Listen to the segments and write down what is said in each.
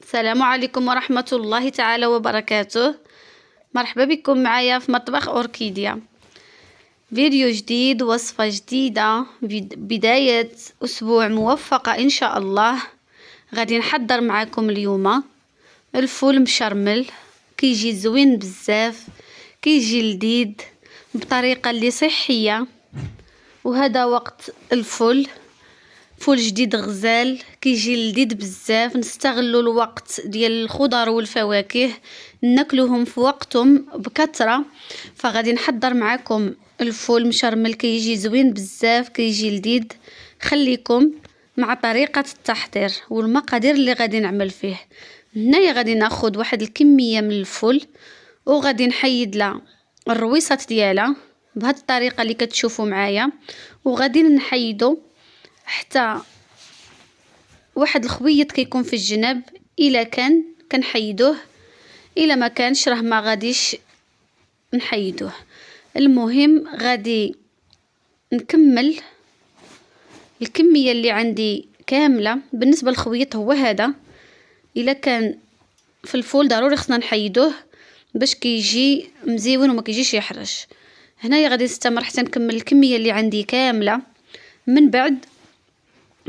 السلام عليكم ورحمة الله تعالى وبركاته. مرحبا بكم معايا في مطبخ أوركيديا. فيديو جديد، وصفة جديدة، بداية أسبوع موفقة إن شاء الله. غادي نحضر معاكم اليوم الفول مشرمل، كيجي زوين بزاف، كيجي لذيذ بطريقة اللي صحية. وهذا وقت الفول، فول جديد غزال، كيجي لذيذ بزاف. نستغلوا الوقت ديال الخضر والفواكه، ناكلوهم في وقتهم بكثرة. فغادي نحضر معكم الفول مشرمل، كيجي زوين بزاف، كيجي لذيذ. خليكم مع طريقة التحضير والمقادير اللي غادي نعمل فيه. هنايا غادي ناخد واحد الكمية من الفول، وغادي نحيد لها الرويصات ديالها بهذه الطريقة اللي كتشوفوا معايا، وغادي نحيدو حتى واحد الخويط كيكون في الجناب. الا كان كنحيدوه، الا ما كانش راه ما غاديش نحيدوه. المهم غادي نكمل الكمية اللي عندي كاملة. بالنسبة للخويط هو هذا، الا كان في الفول ضروري خصنا نحيدوه باش كيجي مزيون وما كيجيش يحرش. هنايا غادي نستمر حتى نكمل الكمية اللي عندي كاملة. من بعد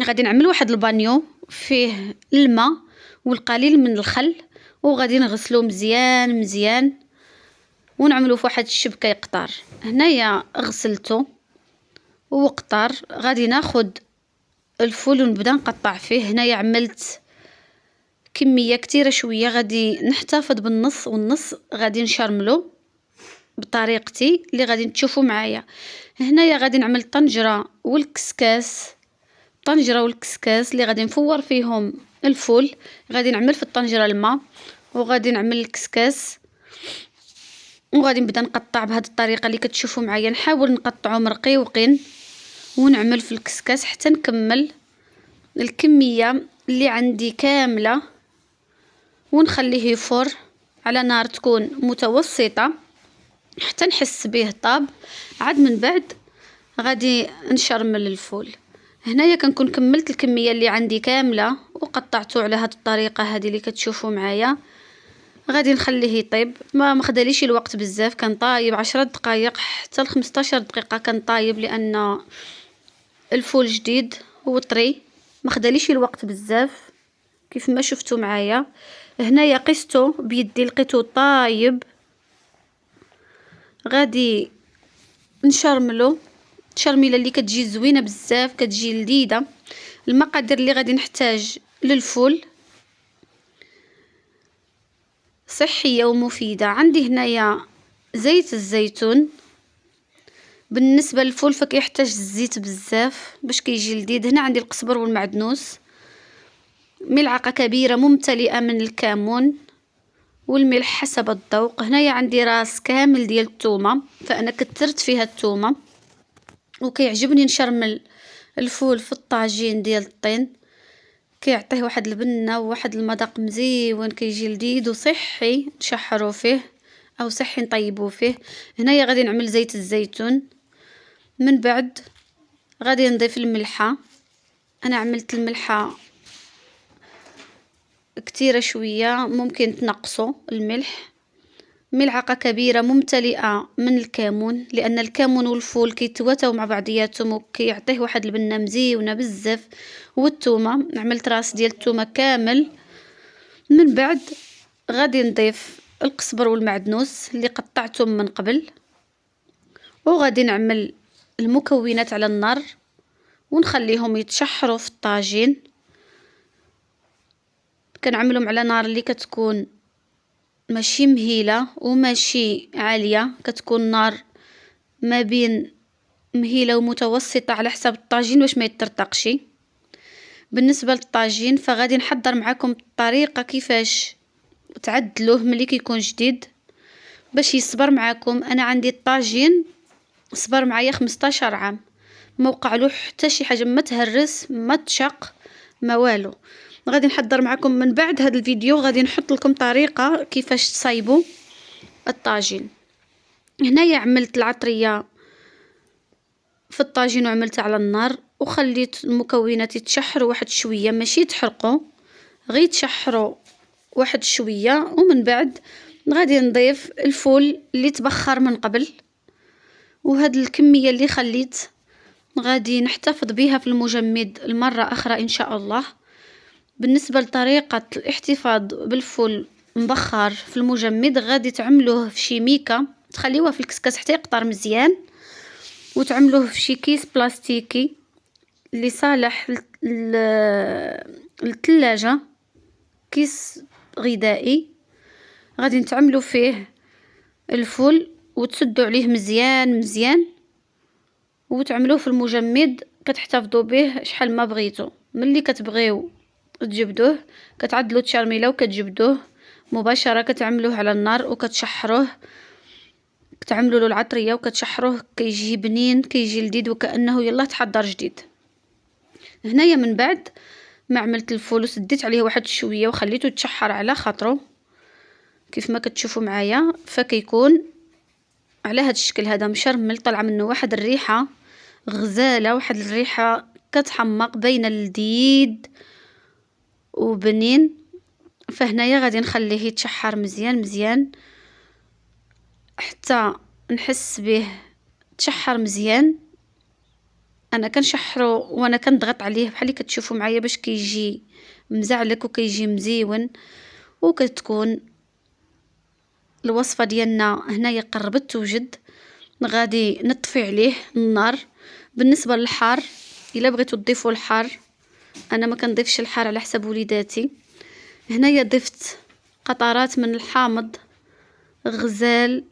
غادي نعمل واحد البانيو فيه الماء والقليل من الخل، وغادي نغسلو مزيان مزيان ونعملو في واحد الشبكة يقطر. هنايا غسلته وقطر. غادي ناخد الفول ونبدا نقطع فيه. هنايا عملت كمية كتيرة شوية، غادي نحتفظ بالنص والنص غادي نشرملو بطريقتي اللي غادي تشوفوا معايا. هنايا غادي نعمل طنجرة والكسكاس، الطنجرة والكسكاس اللي غادي نفور فيهم الفول. غادي نعمل في الطنجرة الماء، وغادي نعمل الكسكاس، وغادي نبدا نقطع بهذه الطريقة اللي كتشوفوا معايا. نحاول نقطعهم رقيقين ونعمل في الكسكاس حتى نكمل الكمية اللي عندي كاملة، ونخليه يفور على نار تكون متوسطة حتى نحس به طاب. عاد من بعد غادي نشرمل الفول. هنايا كنكون كملت الكمية اللي عندي كاملة وقطعته على هذه الطريقة هذه اللي كتشوفوا معايا. غادي نخليه يطيب. ما خداليش الوقت بزاف، كان طايب 10 دقائق حتى 15 دقيقة كان طايب، لأن الفول جديد وطري. ما خداليش الوقت بزاف كيف ما شفتوا معايا. هنايا قسته بيدي لقيته طايب. غادي نشرملو تشرميله اللي كتجي زوينه بزاف، كتجي لذيذه. المقادير اللي غادي نحتاج للفول صحيه ومفيده. عندي هنايا زيت الزيتون. بالنسبه للفول فكيحتاج الزيت بزاف باش كيجي لذيذ. هنا عندي القزبر والمعدنوس، ملعقه كبيره ممتلئه من الكمون، والملح حسب الذوق. هنايا عندي راس كامل ديال الثومه، فانا كثرت فيها الثومه. وكيعجبني نشرمل الفول في الطاجين ديال الطين، كيعطيه واحد البنه وواحد المذاق مزيون، كيجي لذيذ وصحي نشحروا فيه او صحي نطيبوا فيه. هنايا غادي نعمل زيت الزيتون. من بعد غادي نضيف الملحه. انا عملت الملحه كتيره شويه، ممكن تنقصوا الملح. ملعقة كبيرة ممتلئة من الكمون، لأن الكمون والفول كيتواتاو مع بعضياتهم وكيعطيه واحد البنة مزيونة بزاف. والثومة عملت راس ديال الثومة كامل. من بعد غادي نضيف القزبر والمعدنوس اللي قطعتهم من قبل، وغادي نعمل المكونات على النار ونخليهم يتشحروا في الطاجين. كنعملهم على نار اللي كتكون ماشي مهيلة وماشي عالية، كتكون نار ما بين مهيلة ومتوسطة على حسب الطاجين باش ما يترتقش. بالنسبة للطاجين فغادي نحضر معكم الطريقة كيفاش تعدلوه ملي كيكون جديد باش يصبر معكم. انا عندي الطاجين صبر معايا 15 عام، ما وقعلو حتى شي حاجة، ما تهرس ما تشق ما والو. غادي نحضر معكم من بعد هذا الفيديو، غادي نحط لكم طريقة كيفاش تصايبوا الطاجين. هنايا عملت العطرية في الطاجين وعملتها على النار، وخليت المكونات يتشحروا واحد شوية، ماشي يتحرقوا، غير يتشحروا واحد شوية، ومن بعد غادي نضيف الفول اللي تبخر من قبل. وهاد الكمية اللي خليت غادي نحتفظ بها في المجمد المرة أخرى إن شاء الله. بالنسبة لطريقة الاحتفاظ بالفول مبخر في المجمد، غادي تعملوه في شي ميكا، تخليوه في الكسكاس حتى يقطر مزيان، وتعملوه في شي كيس بلاستيكي اللي صالح للثلاجة، كيس غذائي. غادي نتعملوا فيه الفول وتسدوا عليه مزيان مزيان، وتعملوه في المجمد. كتحتفظوا به شحال ما بغيتو. ملي كتبغيو تجبدوه كتعدلوا التشرميله وكتجبدوه مباشره، كتعملوه على النار وكتشحروه، كتعملوا له العطريه وكتشحروه، كيجي بنين، كيجي لذيذ وكانه يلا تحضر جديد. هنايا من بعد ما عملت الفول وسديت عليه واحد شويه وخليته يتشحر على خاطرو كيف ما كتشوفوا معايا، فكيكون على هذا الشكل هذا مشرمل، طلع منه واحد الريحه غزاله، واحد الريحه كتحمق بين اللذيذ وبنين. فهنايا غادي نخليه يتشحر مزيان مزيان حتى نحس به تشحر مزيان. انا كنشحرو وانا كنضغط عليه بحال اللي كتشوفوا معايا باش كيجي مزعلك وكيجي مزيون. وكتكون الوصفه ديالنا هنايا قربت توجد. غادي نطفي عليه النار. بالنسبه للحار، الا بغيتو تضيفوا الحار، انا ما كنضيفش الحار على حساب وليداتي. هنايا ضفت قطرات من الحامض غزال،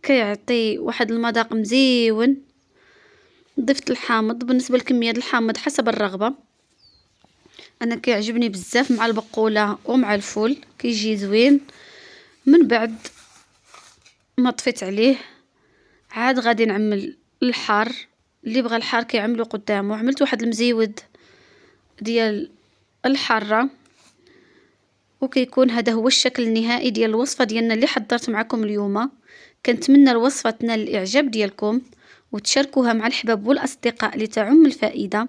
كيعطي واحد المذاق مزيون. ضفت الحامض بالنسبه لكميه الحامض حسب الرغبه. انا كيعجبني بزاف مع البقوله ومع الفول، كيجي زوين. من بعد ما طفيت عليه عاد غادي نعمل الحار. اللي بغى الحار كيعملو قدامه. عملت واحد المزيود ديال الحاره، وكيكون هذا هو الشكل النهائي ديال الوصفه ديالنا اللي حضرت معكم اليوم. كنتمنى الوصفه تنال الاعجاب ديالكم وتشاركوها مع الحباب والاصدقاء لتعم الفائده.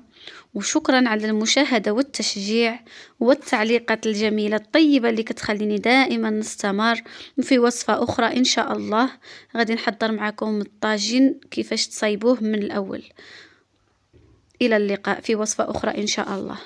وشكرا على المشاهده والتشجيع والتعليقات الجميله الطيبه اللي كتخليني دائما نستمر في وصفه اخرى ان شاء الله. غادي نحضر معكم الطاجين كيفاش تصايبوه من الاول. الى اللقاء في وصفه اخرى ان شاء الله.